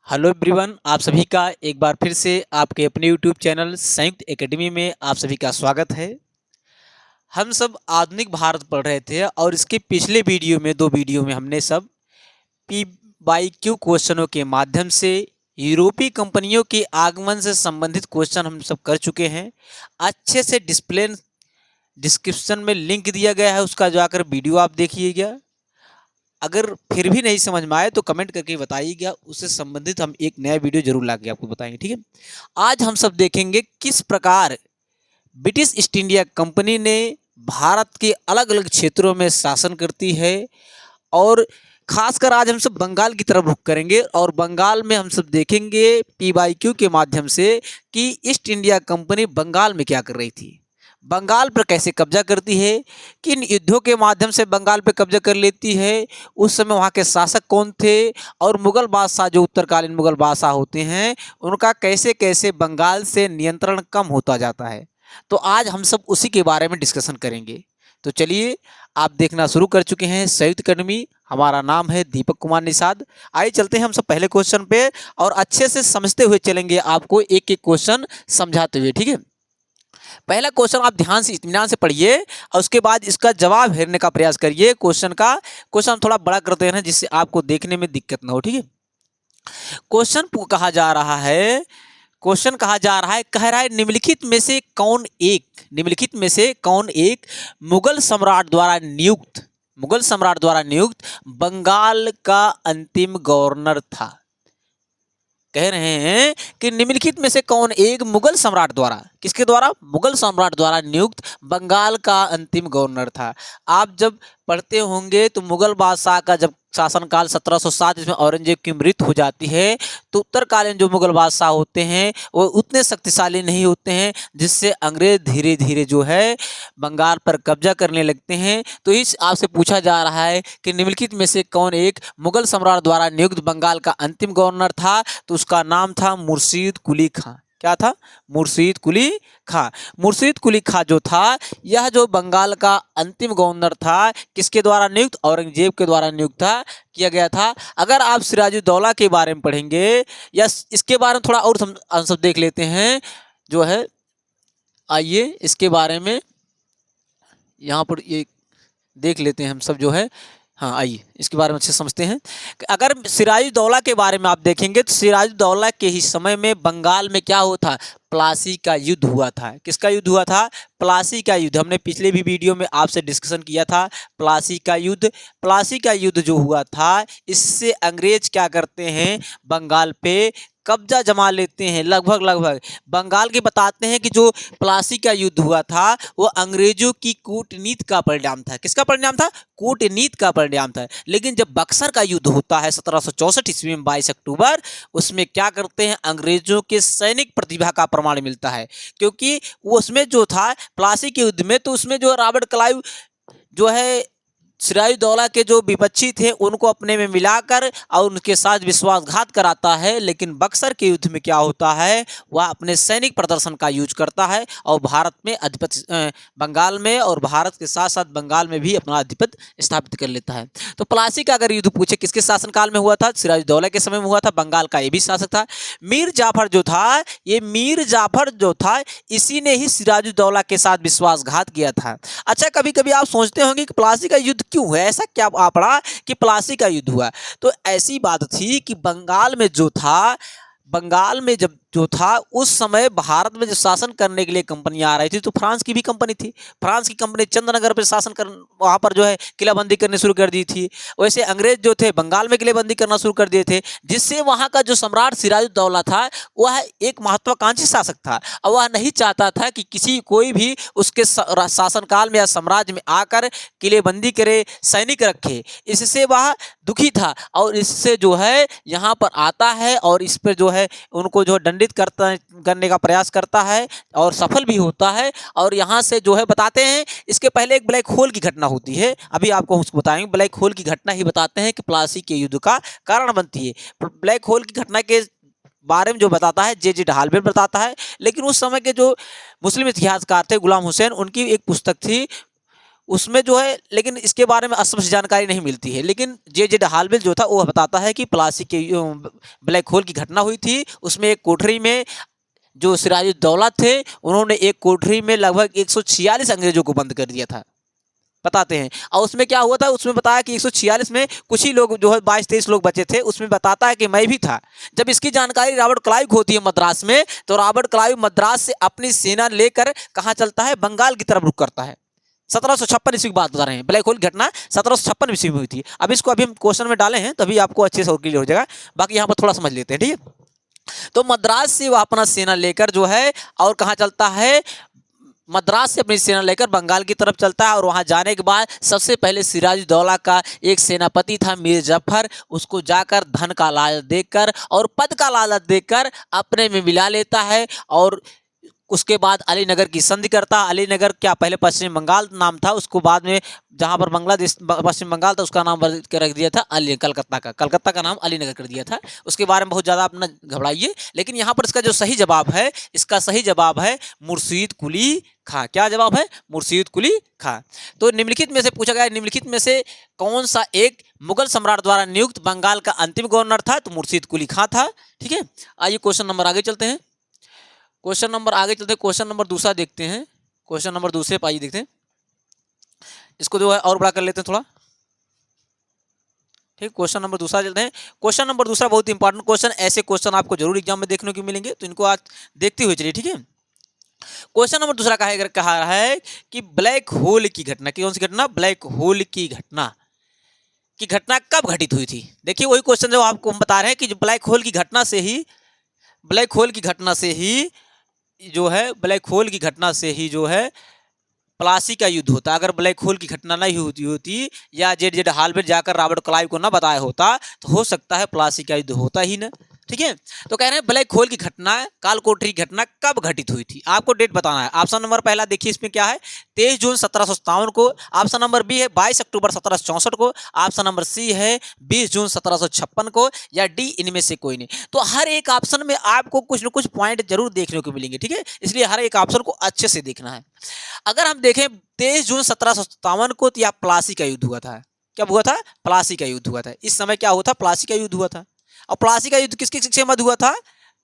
Hello everyone, आप सभी का एक बार फिर से आपके अपने यूट्यूब चैनल संयुक्त एकेडमी में आप सभी का स्वागत है। हम सब आधुनिक भारत पढ़ रहे थे और इसके पिछले वीडियो में दो वीडियो में हमने सब पी बाई क्यू क्वेश्चनों के माध्यम से यूरोपीय कंपनियों के आगमन से संबंधित क्वेश्चन हम सब कर चुके हैं। अच्छे से डिस्क्रिप्शन में लिंक दिया गया है, उसका जाकर वीडियो आप देखिएगा। अगर फिर भी नहीं समझ में आए तो कमेंट करके बताइएगा, उससे संबंधित हम एक नया वीडियो जरूर लाके आपको बताएंगे। ठीक है, आज हम सब देखेंगे किस प्रकार ब्रिटिश ईस्ट इंडिया कंपनी ने भारत के अलग अलग क्षेत्रों में शासन करती है। और खासकर आज हम सब बंगाल की तरफ रुख करेंगे और बंगाल में हम सब देखेंगे PYQ के माध्यम से कि ईस्ट इंडिया कंपनी बंगाल में क्या कर रही थी, बंगाल पर कैसे कब्जा करती है, किन युद्धों के माध्यम से बंगाल पर कब्जा कर लेती है, उस समय वहाँ के शासक कौन थे, और मुग़ल बादशाह जो उत्तरकालीन मुग़ल बादशाह होते हैं उनका कैसे कैसे बंगाल से नियंत्रण कम होता जाता है। तो आज हम सब उसी के बारे में डिस्कशन करेंगे। तो चलिए, आप देखना शुरू कर चुके हैं संयुक्त एकेडमी, हमारा नाम है दीपक कुमार निषाद। आइए चलते हैं हम सब पहले क्वेश्चन पे और अच्छे से समझते हुए चलेंगे, आपको एक एक क्वेश्चन समझाते हुए। ठीक है, पहला क्वेश्चन आप ध्यान से इत्मीनान से पढ़िए और उसके बाद इसका जवाब हेरने का प्रयास करिए। क्वेश्चन हम थोड़ा बड़ा करते हैं जिससे आपको देखने में दिक्कत ना हो। ठीक है, क्वेश्चन कहा जा रहा है कह रहा है निम्नलिखित में से कौन एक मुगल सम्राट द्वारा नियुक्त बंगाल का अंतिम गवर्नर था। कह रहे हैं कि निम्नलिखित में से कौन एक मुगल सम्राट द्वारा नियुक्त बंगाल का अंतिम गवर्नर था। आप जब पढ़ते होंगे तो मुगल बादशाह का जब शासनकाल 1707 जिसमें औरंगजेब की मृत्यु हो जाती है तो उत्तरकालीन जो मुगल बादशाह होते हैं वो उतने शक्तिशाली नहीं होते हैं, जिससे अंग्रेज धीरे धीरे जो है बंगाल पर कब्जा करने लगते हैं। तो इस आपसे पूछा जा रहा है कि निम्नलिखित में से कौन एक मुगल सम्राट द्वारा नियुक्त बंगाल का अंतिम गवर्नर था, तो उसका नाम था मुर्शीद कुली खां। क्या था? मुर्शीद कुली खां। मुर्शीद कुली खां जो था, यह जो बंगाल का अंतिम गवर्नर था, किसके द्वारा नियुक्त? औरंगजेब के द्वारा नियुक्त किया गया था। अगर आप सिराजुद्दौला के बारे में पढ़ेंगे या इसके बारे में थोड़ा और हम सब देख लेते हैं जो है, आइए इसके बारे में यहाँ पर ये देख लेते हैं हम सब जो है। हाँ, आइए इसके बारे में अच्छे समझते हैं। अगर सिराजुद्दौला के बारे में आप देखेंगे तो सिराजुद्दौला के ही समय में बंगाल में क्या हुआ था? प्लासी का युद्ध हुआ था। किसका युद्ध हुआ था? प्लासी का युद्ध। हमने पिछले भी वीडियो में आपसे डिस्कशन किया था प्लासी का युद्ध जो हुआ था, इससे अंग्रेज क्या करते हैं? बंगाल पे कब्जा जमा लेते हैं। लगभग बंगाल के बताते हैं कि जो प्लासी का युद्ध हुआ था वो अंग्रेजों की कूटनीति का परिणाम था। किसका परिणाम था? कूटनीति का परिणाम था। लेकिन जब बक्सर का युद्ध होता है 1764 ईस्वी में 22 अक्टूबर, उसमें क्या करते हैं? अंग्रेजों के सैनिक प्रतिभा का प्रमाण मिलता है, क्योंकि वो उसमें जो था प्लासी के युद्ध में, तो उसमें जो रॉबर्ट क्लाइव जो है सिराजुद्दौला के जो विपक्षी थे उनको अपने में मिलाकर और उनके साथ विश्वासघात कराता है। लेकिन बक्सर के युद्ध में क्या होता है? वह अपने सैनिक प्रदर्शन का यूज करता है और भारत में आधिपत्य, बंगाल में और भारत के साथ साथ बंगाल में भी अपना आधिपत्य स्थापित कर लेता है। तो प्लासी का अगर युद्ध पूछे किसके शासनकाल में हुआ था? सिराजुद्दौला के समय में हुआ था। बंगाल का ये भी शासक था। मीर जाफर जो था इसी ने ही सिराजुद्दौला के साथ विश्वासघात किया था। अच्छा, कभी कभी आप सोचते होंगे कि प्लासी का युद्ध क्यों हुआ? ऐसा क्या आप पढ़ा कि प्लासी का युद्ध हुआ? तो ऐसी बात थी कि बंगाल में जब जो था उस समय भारत में जो शासन करने के लिए कंपनियां आ रही थी, तो फ्रांस की भी कंपनी थी। फ्रांस की कंपनी चंद्रनगर पर शासन कर, वहां पर जो है किलाबंदी करनी शुरू कर दी थी। वैसे अंग्रेज जो थे बंगाल में किलेबंदी करना शुरू कर दिए थे, जिससे वहां का जो सम्राट सिराजुद्दौला था वह एक महत्वाकांक्षी शासक था और वह नहीं चाहता था कि कोई भी उसके शासनकाल में या साम्राज्य में आकर किलेबंदी करे, सैनिक रखे। इससे वह दुखी था और इससे जो है यहाँ पर आता है और इस पर जो है उनको जो दंडित करने का प्रयास करता है और सफल भी होता है। और यहाँ से जो है बताते हैं, इसके पहले एक ब्लैक होल की घटना होती है, अभी आपको उसको बताएंगे। ब्लैक होल की घटना ही बताते हैं कि प्लासी के युद्ध का कारण बनती है। ब्लैक होल की घटना के बारे में जो बताता है जे डहालवेल बताता है। लेकिन उस समय के जो मुस्लिम इतिहासकार थे गुलाम हुसैन, उनकी एक पुस्तक थी उसमें जो है, लेकिन इसके बारे में स्पष्ट जानकारी नहीं मिलती है। लेकिन जे हालवेल जो था वो बताता है कि प्लासी के ब्लैक होल की घटना हुई थी। उसमें एक कोठरी में जो सिराजुद्दौला थे, उन्होंने एक कोठरी में लगभग 146 अंग्रेजों को बंद कर दिया था, बताते हैं। और उसमें क्या हुआ था, उसमें बताया कि 146 में कुछ ही लोग जो है 22-23 लोग बचे थे। उसमें बताता है कि मैं भी था। जब इसकी जानकारी रॉबर्ट क्लाइव को होती है मद्रास में, तो रॉबर्ट क्लाइव मद्रास से अपनी सेना लेकर कहाँ चलता है, बंगाल की तरफ रुख करता है। 1756 ईस्वी की बात बता रहे हैं। ब्लैक होल की घटना 1756 ईस्वी में हुई थी। अब इसको अभी हम क्वेश्चन में डाले हैं, तभी आपको अच्छे से क्लियर हो जाएगा। बाकी यहाँ पर थोड़ा समझ लेते हैं, ठीक है। तो मद्रास से वह अपना सेना लेकर जो है और कहाँ चलता है, मद्रास से अपनी सेना लेकर बंगाल की तरफ चलता है। और वहां जाने के बाद सबसे पहले सिराजुद्दौला का एक सेनापति था मीर जफर, उसको जाकर धन का लालच देकर और पद का लालच देकर अपने में मिला लेता है। और उसके बाद अलीनगर की संधि करता। अलीनगर क्या पहले पश्चिम बंगाल नाम था, उसको बाद में जहां पर बांग्लादेश पश्चिम बंगाल था उसका नाम रख दिया था अली, कलकत्ता का नाम अलीनगर कर दिया था। उसके बारे में बहुत ज़्यादा अपना घबराइए। लेकिन यहाँ पर इसका जो सही जवाब है, इसका सही जवाब है मुर्शीद कुली खां। क्या जवाब है, मुर्शीद कुली खां। तो निम्नलिखित में से पूछा गया, निम्नलिखित में से कौन सा एक मुगल सम्राट द्वारा नियुक्त बंगाल का अंतिम गवर्नर था, तो मुर्शीद कुली खां था। ठीक है, आइए क्वेश्चन नंबर आगे चलते हैं। क्वेश्चन नंबर दूसरा देखते हैं। क्वेश्चन नंबर दूसरे पर आइए देखते हैं। इसको जो है और बड़ा कर लेते हैं थोड़ा, ठीक। क्वेश्चन नंबर दूसरा चलते हैं। क्वेश्चन नंबर दूसरा बहुत इंपॉर्टेंट क्वेश्चन, ऐसे क्वेश्चन आपको जरूर एग्जाम में देखने को मिलेंगे, तो इनको आज देखते हुए चलिए, ठीक है। क्वेश्चन नंबर दूसरा कहा रहा है कि ब्लैक होल की घटना, कौन सी घटना, ब्लैक होल की घटना कब घटित हुई थी। देखिए वही क्वेश्चन जो आपको हम बता रहे हैं कि जो ब्लैक होल की घटना से ही जो है प्लासी का युद्ध होता। अगर ब्लैक होल की घटना नहीं होती या जे हालवेल जाकर रॉबर्ट क्लाइव को ना बताया होता, तो हो सकता है प्लासी का युद्ध होता ही ना, ठीक है। तो कह रहे हैं ब्लैक होल की घटना, कालकोठरी की घटना कब घटित हुई थी, आपको डेट बताना है। ऑप्शन नंबर पहला देखिए इसमें क्या है, 23 जून 1757 को। ऑप्शन नंबर बी है 22 अक्टूबर 1764 को। ऑप्शन नंबर सी है 20 जून 1756 को, या डी इनमें से कोई नहीं। तो हर एक ऑप्शन में आपको कुछ न कुछ पॉइंट जरूर देखने को मिलेंगे, ठीक है। इसलिए हर एक ऑप्शन को अच्छे से देखना है। अगर हम देखें 23 जून 1757 को, तो यह प्लासी का युद्ध हुआ था। क्या हुआ था, प्लासी का युद्ध हुआ था। इस समय क्या हुआ था, प्लासी का युद्ध हुआ था। और प्लासी का युद्ध किसके मध्य हुआ था,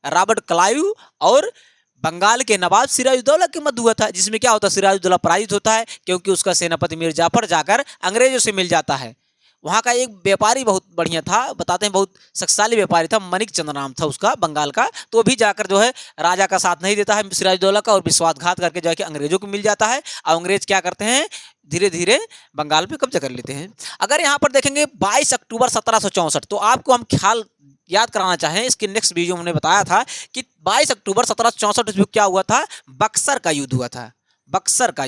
रॉबर्ट क्लाइव और बंगाल के नवाब सिराजुद्दौला के मध्य हुआ था। जिसमें क्या होता है, सिराजुद्दौला पराजित होता है, क्योंकि उसका सेनापति मीर जाफर जाकर अंग्रेजों से मिल जाता है। वहाँ का एक व्यापारी बहुत बढ़िया था, बताते हैं बहुत शक्तिशाली व्यापारी था, मणिक चंद्र नाम था उसका, बंगाल का। तो भी जाकर जो है राजा का साथ नहीं देता है सिराजुद्दौला का, और विश्वासघात करके जो है कि अंग्रेजों को मिल जाता है। और अंग्रेज क्या करते हैं, धीरे धीरे बंगाल पे कब्जा कर लेते हैं। अगर यहाँ पर देखेंगे 22 अक्टूबर 1764, तो आपको हम ख्याल याद कराना चाहें, इसके नेक्स्ट वीडियो में हमने बताया था कि 22 अक्टूबर 1764 में क्या हुआ था, बक्सर का युद्ध हुआ था। बक्सर का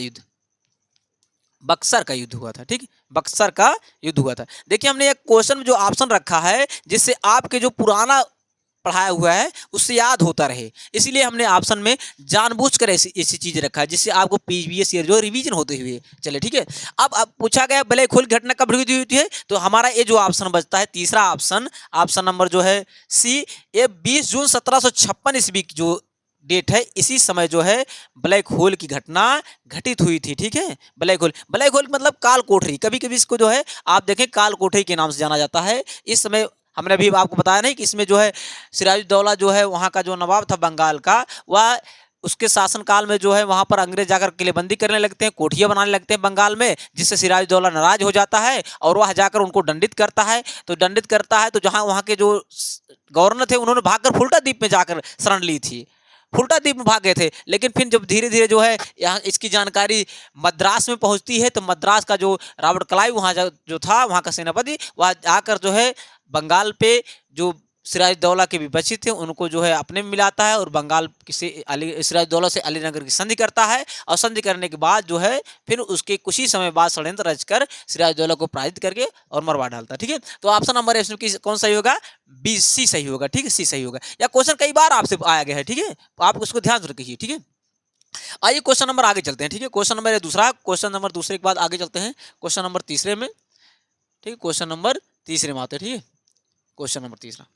युद्ध हुआ था, ठीक। बक्सर का युद्ध हुआ था। देखिए हमने एक क्वेश्चन में जो ऑप्शन रखा है, जिससे आपके जो पुराना पढ़ाया हुआ है उससे याद होता रहे, इसीलिए हमने ऑप्शन में जानबूझकर ऐसी चीज रखा है, जिससे आपको प्रीवियस ईयर जो रिवीजन होते हुए चले, ठीक है। अब पूछा गया ब्लैक होल घटना कब हुई होती है, तो हमारा ये जो ऑप्शन बचता है तीसरा ऑप्शन नंबर जो है सी, ये 20 जून 1756 ईस्वी की जो डेट है, इसी समय जो है ब्लैक होल की घटना घटित हुई थी, ठीक है। ब्लैक होल मतलब काल कोठरी, कभी कभी इसको जो है आप देखें काल कोठरी के नाम से जाना जाता है। इस समय हमने अभी आपको बताया नहीं कि इसमें जो है सिराजुद्दौला जो है वहाँ का जो नवाब था बंगाल का, वह उसके शासनकाल में जो है वहाँ पर अंग्रेज जाकर किलेबंदी करने लगते हैं, कोठियाँ बनाने लगते हैं बंगाल में, जिससे सिराजुद्दौला नाराज हो जाता है और वह जाकर उनको दंडित करता है। तो जहाँ वहाँ के जो गवर्नर थे उन्होंने भागकर फुल्टा द्वीप में जाकर शरण ली थी, फुल्टा द्वीप में भाग गए थे। लेकिन फिर जब धीरे धीरे जो है यहाँ इसकी जानकारी मद्रास में पहुँचती है, तो मद्रास का जो रॉबर्ट क्लाइव वहाँ जो था वहाँ का सेनापति, वह आकर जो है बंगाल पे जो सिराजुद्दौला के विपक्षी थे उनको जो है अपने में मिलाता है, और बंगाल से सिराजुद्दौला से अलीनगर की संधि करता है। और संधि करने के बाद जो है फिर उसके कुछ ही समय बाद षड्यंत्र रचकर सिराजुद्दौला को पराजित करके और मरवा डालता है, ठीक है। तो ऑप्शन नंबर इसमें कौन सही होगा, बी, सी सही होगा, ठीक है, सी सही होगा। या क्वेश्चन कई बार आपसे आया गया है, ठीक है, तो आप उसको ध्यान रखिए, ठीक है। आइए क्वेश्चन नंबर आगे चलते हैं, ठीक है। क्वेश्चन नंबर दूसरा, क्वेश्चन नंबर दूसरे के बाद आगे चलते हैं क्वेश्चन नंबर तीसरे में, ठीक है। क्वेश्चन नंबर तीसरे में आते हैं, ठीक है। क्वेश्चन नंबर तीसरा,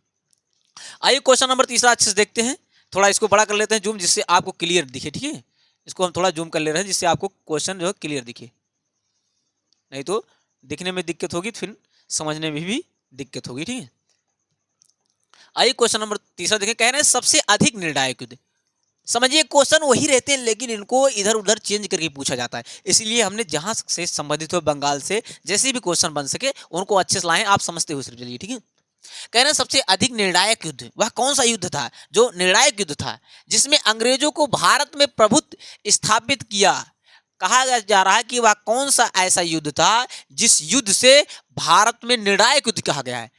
आइए क्वेश्चन नंबर तीसरा अच्छे से देखते हैं। थोड़ा इसको बड़ा कर लेते हैं जूम, जिससे आपको क्लियर दिखे, ठीक है। इसको हम थोड़ा जूम कर ले रहे हैं जिससे आपको क्वेश्चन जो है क्लियर दिखे। नहीं तो दिखने में दिक्कत होगी, फिर समझने में भी दिक्कत होगी। ठीक है, आइए क्वेश्चन नंबर तीसरा देखें। कह रहे हैं सबसे अधिक निर्णायक युद्ध। समझिए क्वेश्चन वही रहते हैं लेकिन इनको इधर उधर चेंज करके पूछा जाता है, इसलिए हमने जहां से संबंधित हो बंगाल से जैसे भी क्वेश्चन बन सके उनको अच्छे से लाएं, आप समझते हुए सिर्फ चलिए। ठीक है, कह रहे हैं सबसे अधिक निर्णायक युद्ध वह कौन सा युद्ध था जो निर्णायक युद्ध था जिसमें अंग्रेजों को भारत में प्रभुत्व स्थापित किया। कहा जा रहा है कि वह कौन सा ऐसा युद्ध था जिस युद्ध से भारत में निर्णायक युद्ध कहा गया है।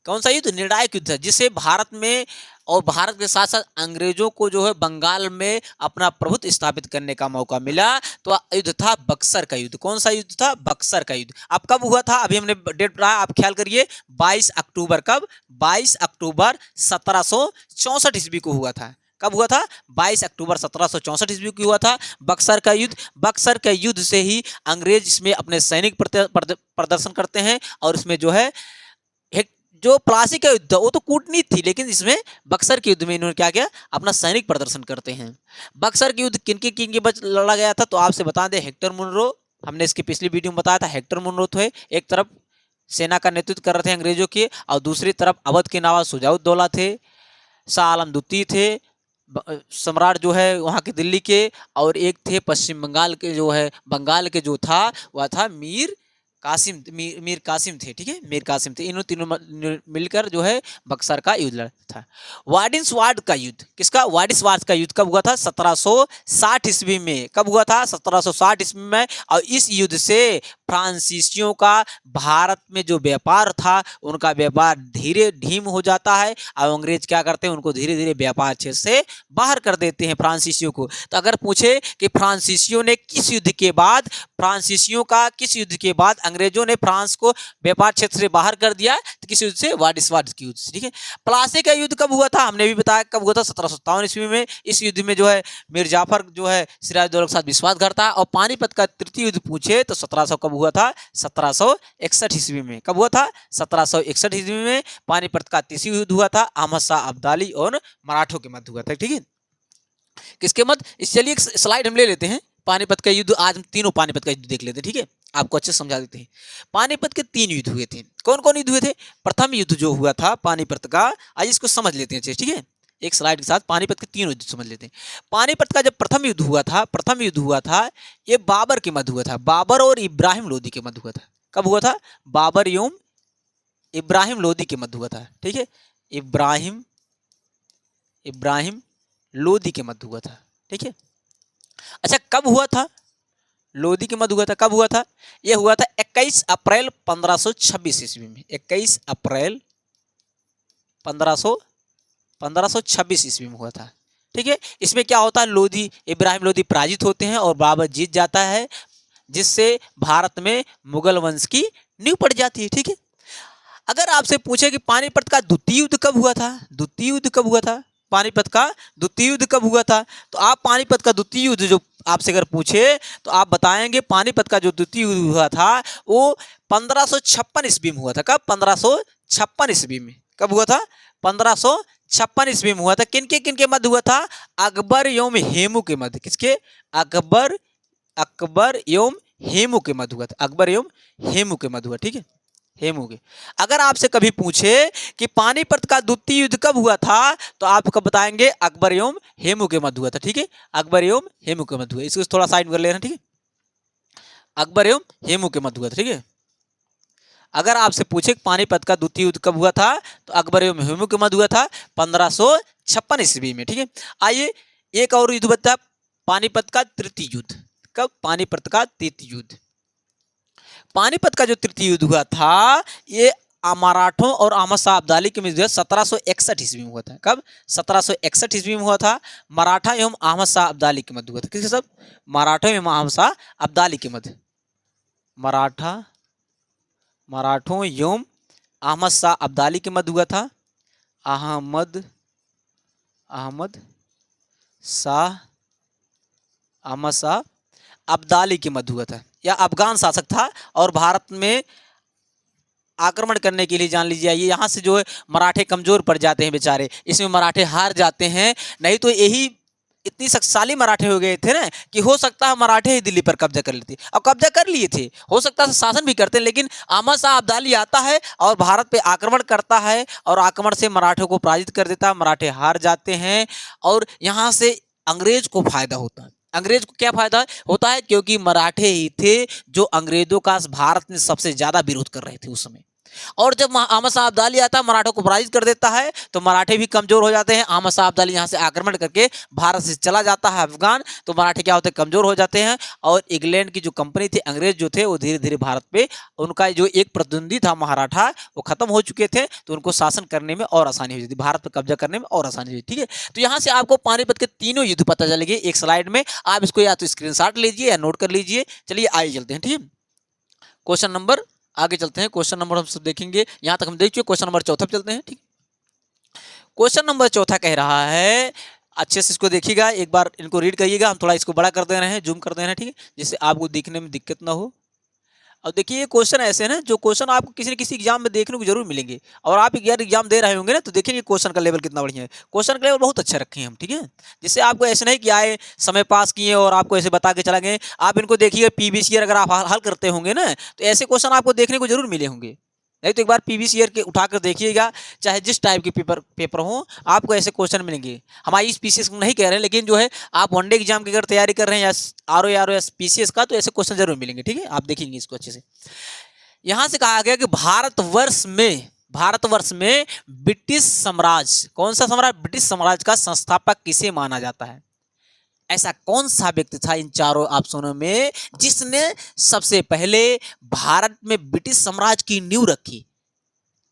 कौन सा युद्ध? निर्णायक युद्ध है जिसे भारत में और भारत के साथ साथ अंग्रेजों को जो है बंगाल में अपना प्रभुत्व स्थापित करने का मौका मिला। तो युद्ध था बक्सर का युद्ध। कौन सा युद्ध था? बक्सर का युद्ध। अब कब हुआ था? अभी हमने डेट पढ़ा, आप ख्याल करिए 22 अक्टूबर। कब? 22 अक्टूबर 1764 ईस्वी को हुआ था। कब हुआ था? 22 अक्टूबर 1764 ईस्वी को हुआ था बक्सर का युद्ध। बक्सर के युद्ध से ही अंग्रेज इसमें अपने सैनिक प्रदर्शन करते हैं और इसमें जो है जो प्लासी का युद्ध वो तो कूटनीति थी, लेकिन इसमें बक्सर के युद्ध में इन्होंने क्या किया? अपना सैनिक प्रदर्शन करते हैं। बक्सर के युद्ध किन के बीच लड़ा गया था तो आपसे बता दें, हेक्टर मुनरो, हमने इसकी पिछली वीडियो में बताया था। हेक्टर मुनरो थे, एक तरफ सेना का नेतृत्व कर रहे थे अंग्रेजों के और दूसरी तरफ अवध के नवाब शुजाउद्दौला थे, शाह आलम द्वितीय थे सम्राट जो है वहाँ के दिल्ली के, और एक थे पश्चिम बंगाल के जो है बंगाल के जो था वह था मीर कासिम थे। ठीक है, मीर कासिम थे। इन तीनों मिलकर जो है बक्सर का युद्ध लड़ा था। वाडिसवाड का युद्ध किसका? वाडिसवाड का युद्ध कब हुआ था? 1760 ईस्वी में। कब हुआ था? 1760 ईस्वी में। और इस युद्ध से फ्रांसीसियों का भारत में जो व्यापार था उनका व्यापार धीरे धीम हो जाता है और अंग्रेज क्या करते हैं? उनको धीरे धीरे व्यापार क्षेत्र से बाहर कर देते हैं फ्रांसीसियों को। तो अगर पूछे कि फ्रांसीसियों ने किस युद्ध के बाद, फ्रांसीसियों का किस युद्ध के बाद अंग्रेजों ने फ्रांस को व्यापार क्षेत्र से बाहर कर दिया, तो किस युद्ध से? वाडिसवाड के युद्ध से। ठीक है, प्लासी का युद्ध कब हुआ था? हमने भी बताया कब हुआ था, 1757 ईस्वी में। इस युद्ध में जो है मीर जाफर जो है सिराजुद्दौला के साथ विश्वासघात था। और पानीपत का तृतीय युद्ध पूछे तो 1700 कब हुआ था? 1761 ईस्वी में। कब हुआ था? 1761 ईस्वी में पानीपत का तीसरा युद्ध हुआ था। अहमद शाह अब्दाली और मराठों के मध्य हुआ था। ठीक है, किसके मध्य? इस चलिए एक स्लाइड हम ले लेते हैं पानीपत का युद्ध। आज हम तीनों पानीपत का युद्ध देख लेते हैं। ठीक है, आपको अच्छे समझा देते हैं। पानीपत के 3 युद्ध हुए थे। कौन कौन युद्ध हुए थे? प्रथम युद्ध जो हुआ था पानीपत का, आज इसको समझ लेते हैं। ठीक है, एक स्लाइड के साथ पानीपत के 3 युद्ध समझ लेते हैं। पानीपत का जब प्रथम युद्ध हुआ था ये बाबर के मध्य हुआ था। बाबर और इब्राहिम लोदी के मध्य हुआ था। कब हुआ था? बाबर एवं इब्राहिम लोदी के मध्य हुआ था। ठीक है, इब्राहिम लोदी के मध्य हुआ था। ठीक है, अच्छा कब हुआ था? लोदी के मध्य हुआ था। कब हुआ था? यह हुआ था 21 अप्रैल 1526 ईस्वी में। 21 अप्रैल 1526 ईस्वी में हुआ था। ठीक है, इसमें क्या होता है? इब्राहिम लोदी पराजित होते हैं और बाबर जीत जाता है, जिससे भारत में मुगल वंश की नींव पड़ जाती है। ठीक है, अगर आपसे पूछे कि पानीपत का द्वितीय युद्ध कब हुआ था? पानीपत का द्वितीय युद्ध कब हुआ था? तो आप पानीपत का द्वितीय युद्ध जो आपसे अगर पूछे तो आप बताएंगे पानीपत का जो द्वितीय युद्ध हुआ था वो 1556 ईस्वी में हुआ था। कब? 1556 ईस्वी में। कब हुआ था? 1556 ईस्वी में हुआ था। किन के मध्य हुआ था? अकबर एवं हेमू के मध्य। किसके? अकबर एवं हेमू के मध्य हुआ था। अकबर एवं हेमू के मध्य हुआ। ठीक है, हेमू के। अगर आपसे कभी पूछे कि पानीपत का द्वितीय युद्ध कब हुआ था तो आप कब बताएंगे? अकबर एवं हेमू के मध्य हुआ था। ठीक है, अकबर एवं हेमू के मध्य हुआ। इसको थोड़ा साइड कर लेना। ठीक है, अकबर एवं हेमू के मध्य हुआ था। ठीक है, अगर आपसे पूछे कि पानीपत का द्वितीय युद्ध कब हुआ था तो अकबर एवं हेमू के मध्य हुआ था 1556 ईस्वी में। ठीक है, आइए एक और युद्ध बता, पानीपत का तृतीय युद्ध। कब? पानीपत का तृतीय युद्ध। पानीपत का जो तृतीय युद्ध हुआ था ये मराठों और अहमद शाह अब्दाली के मध्य 1761 ईस्वी में हुआ था। कब? 1761 ईस्वी में हुआ था। मराठा एवं अहमद शाह अब्दाली के मध्य हुआ था। किसके सब? मराठों एवं अहमद शाह अब्दाली के मध्य। मराठों एवं अहमद शाह अब्दाली के मध्य हुआ था। अहमद शाह अब्दाली के मध्य हुआ था। या अफगान शासक था और भारत में आक्रमण करने के लिए, जान लीजिए, ये यहाँ से जो है मराठे कमजोर पड़ जाते हैं बेचारे, इसमें मराठे हार जाते हैं। नहीं तो यही इतनी शक्तिशाली मराठे हो गए थे ना कि हो सकता है मराठे ही दिल्ली पर कब्जा कर लेते, और कब्जा कर लिए थे, हो सकता है शासन भी करते, लेकिन अहमद शाह अब्दाली आता है और भारत पे आक्रमण करता है और आक्रमण से मराठों को पराजित कर देता है, मराठे हार जाते हैं और यहाँ से अंग्रेज को फायदा होता है। अंग्रेज को क्या फायदा होता है? क्योंकि मराठे ही थे जो अंग्रेजों का भारत में सबसे ज्यादा विरोध कर रहे थे उस समय। और जब अहमद शाह अब्दाली आता है, मराठों को पराजित कर देता है, तो मराठे भी कमजोर हो जाते हैं। अहमद शाह अब्दाली यहाँ से आक्रमण करके भारत से चला जाता है अफगान, तो मराठे क्या होते हैं? कमजोर हो जाते हैं। और इंग्लैंड की जो कंपनी थी, अंग्रेज जो थे, वो धीरे धीरे भारत पे, उनका जो एक प्रतिद्वंदी था मराठा, वो खत्म हो चुके थे, तो उनको शासन करने में और आसानी हो जाती, भारत पर कब्जा करने में और आसानी हुई। ठीक है, तो यहाँ से आपको पानीपत के तीनों युद्ध पता चलेंगे एक स्लाइड में। आप इसको या तो स्क्रीनशॉट लीजिए या नोट कर लीजिए। चलिए आइए चलते हैं। ठीक है, क्वेश्चन नंबर, आगे चलते हैं। क्वेश्चन नंबर हम सब देखेंगे, यहां तक हम देख चुके। क्वेश्चन नंबर चौथा पे चलते हैं। ठीक, क्वेश्चन नंबर चौथा कह रहा है, अच्छे से इसको देखिएगा, एक बार इनको रीड करिएगा। हम थोड़ा इसको बड़ा कर दे रहे हैं, जूम कर दे रहे हैं, ठीक है, जिससे आपको दिखने में दिक्कत ना हो। अब देखिए ये क्वेश्चन ऐसे हैं ना, जो क्वेश्चन आपको किसी न किसी एग्जाम में देखने को जरूर मिलेंगे, और आप यार एग्जाम दे रहे होंगे ना, तो देखेंगे क्वेश्चन का लेवल कितना बढ़िया है। क्वेश्चन का लेवल बहुत अच्छा रखे हैं हम, ठीक है, जिससे आपको ऐसे नहीं कि आए समय पास किए और आपको ऐसे बता के चला गए। आप इनको देखिए, पीवीसी अगर आप हल करते होंगे ना, तो ऐसे क्वेश्चन आपको देखने को जरूर मिले होंगे। नहीं तो एक बार पीवीसी ईयर के उठाकर देखिएगा, चाहे जिस टाइप के पेपर हो, आपको ऐसे क्वेश्चन मिलेंगे। हमारी इस पीसीएस को नहीं कह रहे हैं, लेकिन जो है आप वनडे एग्जाम की अगर तैयारी कर रहे हैं, या आरओ या पीसीएस का, तो ऐसे क्वेश्चन जरूर मिलेंगे। ठीक है, आप देखेंगे इसको अच्छे से। यहां से कहा गया कि भारतवर्ष में ब्रिटिश साम्राज्य, कौन सा साम्राज्य? ब्रिटिश साम्राज्य का संस्थापक किसे माना जाता है? ऐसा कौन सा व्यक्ति था इन चारों ऑप्शनों में जिसने सबसे पहले भारत में ब्रिटिश साम्राज्य की नींव रखी?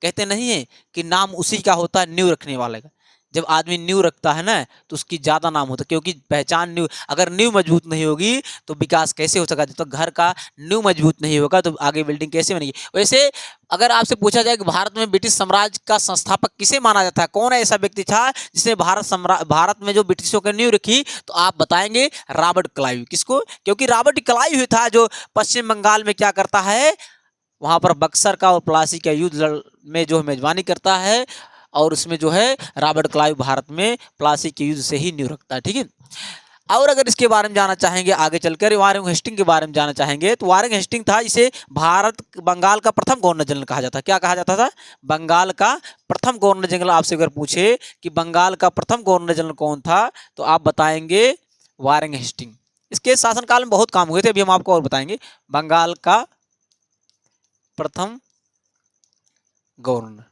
कहते नहीं है कि नाम उसी का होता है, नींव रखने वाले का। जब आदमी नींव रखता है ना, तो उसकी ज्यादा नाम होता है, क्योंकि पहचान नींव, अगर नींव मजबूत नहीं होगी तो विकास कैसे हो सका? जब तक घर का नींव मजबूत नहीं होगा तो आगे बिल्डिंग कैसे बनेगी? वैसे अगर आपसे पूछा जाए कि भारत में ब्रिटिश साम्राज्य का संस्थापक किसे माना जाता है, कौन ऐसा व्यक्ति था जिसने भारत में जो ब्रिटिशों की नींव रखी, तो आप बताएंगे रॉबर्ट क्लाइव। किसको? क्योंकि रॉबर्ट क्लाइव था जो पश्चिम बंगाल में क्या करता है, वहां पर बक्सर का और प्लासी का युद्ध में जो मेजबानी करता है, और उसमें जो है रॉबर्ट क्लाइव भारत में प्लासी के युद्ध से ही नींव रखता है। ठीक है, और अगर इसके बारे में जानना चाहेंगे, आगे चलकर वारेन हेस्टिंग के बारे में जानना चाहेंगे, तो वारेन हेस्टिंग था, इसे बंगाल का प्रथम गवर्नर जनरल कहा जाता है। क्या कहा जाता था? बंगाल का प्रथम गवर्नर जनरल। आपसे अगर पूछे कि बंगाल का प्रथम गवर्नर जनरल कौन था, तो आप बताएंगे वारेन हेस्टिंग। इसके शासनकाल में बहुत काम हुए थे, अभी हम आपको और बताएंगे। बंगाल का प्रथम गवर्नर,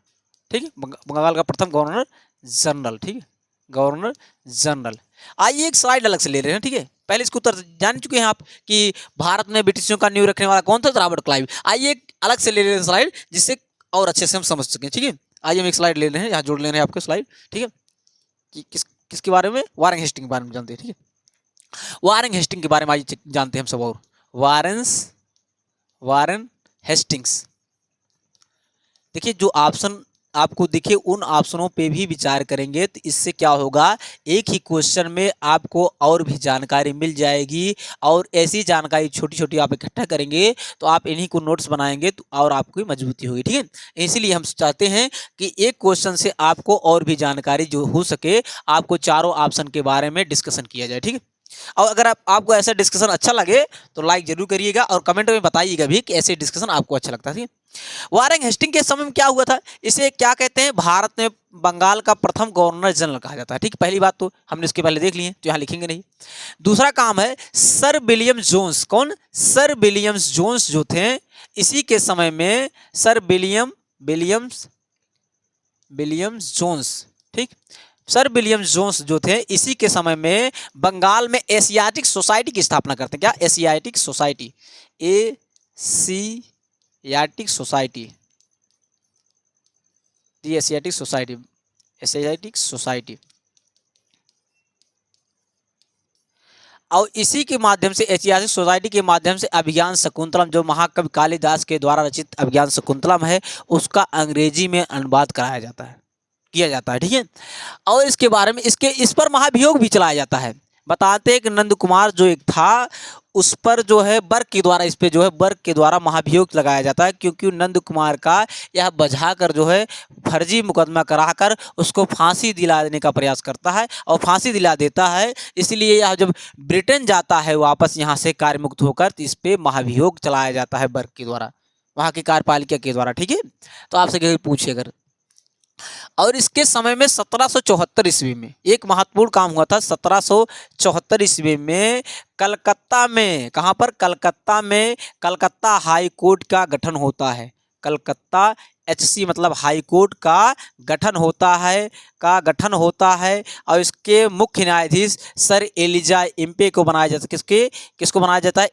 ठीक है, बंगाल का प्रथम गवर्नर जनरल। ठीक है, गवर्नर जनरल। आइए एक स्लाइड अलग से ले रहे हैं। ठीक है, पहले इसको उत्तर जान चुके हैं आप कि भारत में ब्रिटिशों का नींव रखने वाला कौन था? Robert Clive. आइए एक अलग से ले रहे हैं स्लाइड, जिससे और अच्छे से हम समझ सकें। ठीक है, आइए हम एक स्लाइड ले रहे हैं, यहाँ जोड़ ले रहे हैं आपके स्लाइड। ठीक है, कि किसके बारे में? वारेन हेस्टिंग के बारे में जानते हैं। ठीक है, वारेन हेस्टिंग के बारे में आइए जानते हैं हम सब। और वारेन हेस्टिंग्स, देखिए जो ऑप्शन आपको दिखे, उन ऑप्शनों पे भी विचार करेंगे, तो इससे क्या होगा, एक ही क्वेश्चन में आपको और भी जानकारी मिल जाएगी, और ऐसी जानकारी छोटी छोटी आप इकट्ठा करेंगे, तो आप इन्हीं को नोट्स बनाएंगे, तो और आपकी मजबूती होगी। ठीक है, इसीलिए हम चाहते हैं कि एक क्वेश्चन से आपको और भी जानकारी जो हो सके, आपको चारों ऑप्शन के बारे में डिस्कशन किया जाए। ठीक है, और अगर आपको ऐसा डिस्कशन अच्छा लगे तो लाइक जरूर करिएगा, और कमेंट में बताइएगा भी कि ऐसे डिस्कशन आपको अच्छा लगता है। वारेन हेस्टिंग के समय में क्या हुआ था, इसे क्या कहते हैं? भारत में बंगाल का प्रथम गवर्नर जनरल कहा जाता है। ठीक, पहली बात तो हमने इसके पहले देख ली है, तो यहाँ लिखेंगे नहीं। दूसरा काम है सर विलियम जोन्स। कौन? सर विलियम्स जोन्स जो थे, इसी के समय में सर विलियम्स जोन्स, ठीक, सर विलियम जोन्स जो थे, इसी के समय में बंगाल में एशियाटिक सोसाइटी की स्थापना करते हैं। क्या? Asiatic society, Asiatic society, Asiatic society. और इसी के माध्यम से, ऐतिहासिक सोसाइटी के माध्यम से अभिज्ञान शकुंतलम, जो महाकवि कालिदास के द्वारा रचित अभिज्ञान शकुंतलम है, उसका अंग्रेजी में अनुवाद कराया जाता है, किया जाता है। ठीक है, और इसके बारे में इस पर महाभियोग भी चलाया जाता है। बताते हैं कि नंद कुमार जो एक था, उस पर जो है वर्ग के द्वारा, इस पे जो है वर्ग के द्वारा महाभियोग लगाया जाता है, क्योंकि नंद कुमार का यह बझाकर जो है फर्जी मुकदमा कराकर उसको फांसी दिला देने का प्रयास करता है और फांसी दिला देता है। इसलिए यह जब ब्रिटेन जाता है वापस यहाँ से कार्यमुक्त होकर, तो इस पे महाभियोग चलाया जाता है वर्ग के द्वारा, वहाँ की कार्यपालिका के द्वारा। ठीक है, तो आपसे कहीं पूछिए अगर। और इसके समय में 1774 ईस्वी में एक महत्वपूर्ण काम हुआ था। 1774 ईस्वी में कलकत्ता में, कहाँ पर, कलकत्ता में कलकत्ता हाई कोर्ट का गठन होता है। कलकत्ता HC मतलब हाई कोर्ट का गठन होता है और इसके मुख्य न्यायाधीश सर एलिजा इम्पे को बनाया जाता है। किसको बनाया जाता है?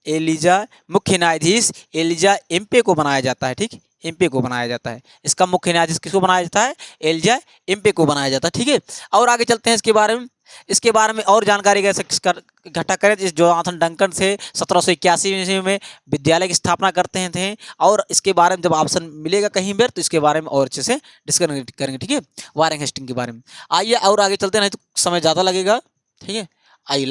एलिजा मुख्य न्यायाधीश एलिजा इम्पे को बनाया जाता है। ठीक, इम्पे को बनाया जाता है। इसका मुख्य न्यायाधीश किसको बनाया जाता है? एलिजा इम्पे को बनाया जाता है। ठीक है, और आगे चलते हैं इसके बारे में और जानकारी कैसे इकट्ठा करें। इस जोनाथन डंकन से 1781 ईस्वी में विद्यालय की स्थापना करते थे, और इसके बारे में जब ऑप्शन मिलेगा कहीं पर तो इसके बारे में और अच्छे से डिस्कस करेंगे। ठीक है, वारेन हेस्टिंग के बारे में। आइए और आगे चलते, नहीं तो समय ज़्यादा लगेगा। ठीक है, आइए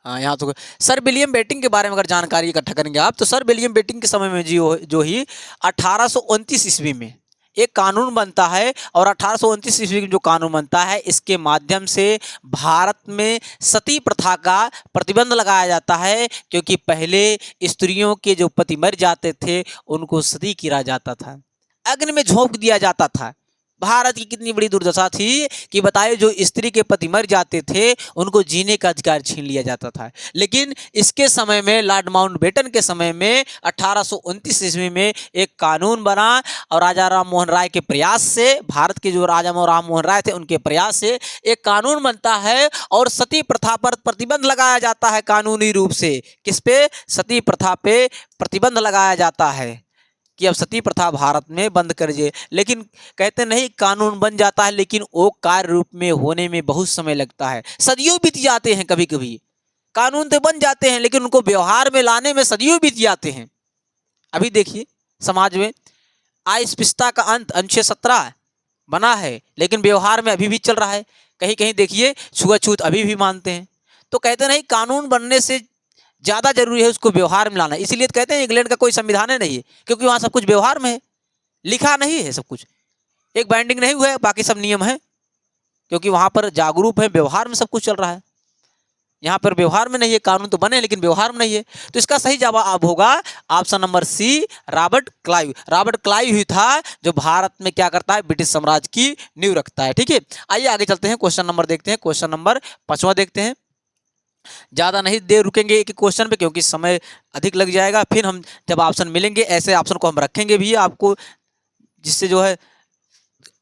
यहाँ तो सर विलियम बेटिंग के बारे में अगर जानकारी इकट्ठा करेंगे आप, तो सर विलियम बेटिंग के समय में जो ही 1829 ईस्वी में एक कानून बनता है, और 1829 ईस्वी में जो कानून बनता है, इसके माध्यम से भारत में सती प्रथा का प्रतिबंध लगाया जाता है, क्योंकि पहले स्त्रियों के जो पति मर जाते थे उनको सती किया जाता था, अग्नि में झोंक दिया जाता था। भारत की कितनी बड़ी दुर्दशा थी कि बताइए, जो स्त्री के पति मर जाते थे उनको जीने का अधिकार छीन लिया जाता था। लेकिन इसके समय में, लॉर्ड माउंटबेटन के समय में 1829 ईस्वी में एक कानून बना, और राजा राम मोहन राय के प्रयास से, भारत के जो राजा राम मोहन राय थे उनके प्रयास से एक कानून बनता है, और सती प्रथा पर प्रतिबंध लगाया जाता है कानूनी रूप से। किस पे? सती प्रथा पे प्रतिबंध लगाया जाता है कि अब सती प्रथा भारत में बंद कर दीजिए। लेकिन कहते नहीं, कानून बन जाता है लेकिन वो कार्य रूप में होने में बहुत समय लगता है, सदियों बीत जाते हैं। कभी कभी कानून तो बन जाते हैं लेकिन उनको व्यवहार में लाने में सदियों बीत जाते हैं। अभी देखिए समाज में अस्पृश्यता का अंत अनुच्छेद 17 बना है, लेकिन व्यवहार में अभी भी चल रहा है। कहीं कहीं देखिए छुआछूत अभी भी मानते हैं। तो कहते नहीं, कानून बनने से ज़्यादा जरूरी है उसको व्यवहार में लाना। इसीलिए तो कहते हैं इंग्लैंड का कोई संविधान नहीं है, क्योंकि वहाँ सब कुछ व्यवहार में है, लिखा नहीं है सब कुछ, एक बाइंडिंग नहीं हुआ है, बाकी सब नियम है, क्योंकि वहाँ पर जागरूक है, व्यवहार में सब कुछ चल रहा है। यहाँ पर व्यवहार में नहीं है, कानून तो बने लेकिन व्यवहार में नहीं है। तो इसका सही जवाब होगा option number C, Robert Clive. Robert Clive ही था जो भारत में क्या करता है? ब्रिटिश साम्राज्य की नींव रखता है। ठीक है, आइए आगे चलते हैं, क्वेश्चन नंबर देखते हैं। क्वेश्चन नंबर 5वां देखते हैं। ज़्यादा नहीं देर रुकेंगे एक क्वेश्चन पे, क्योंकि समय अधिक लग जाएगा। फिर हम जब ऑप्शन मिलेंगे, ऐसे ऑप्शन को हम रखेंगे भी आपको, जिससे जो है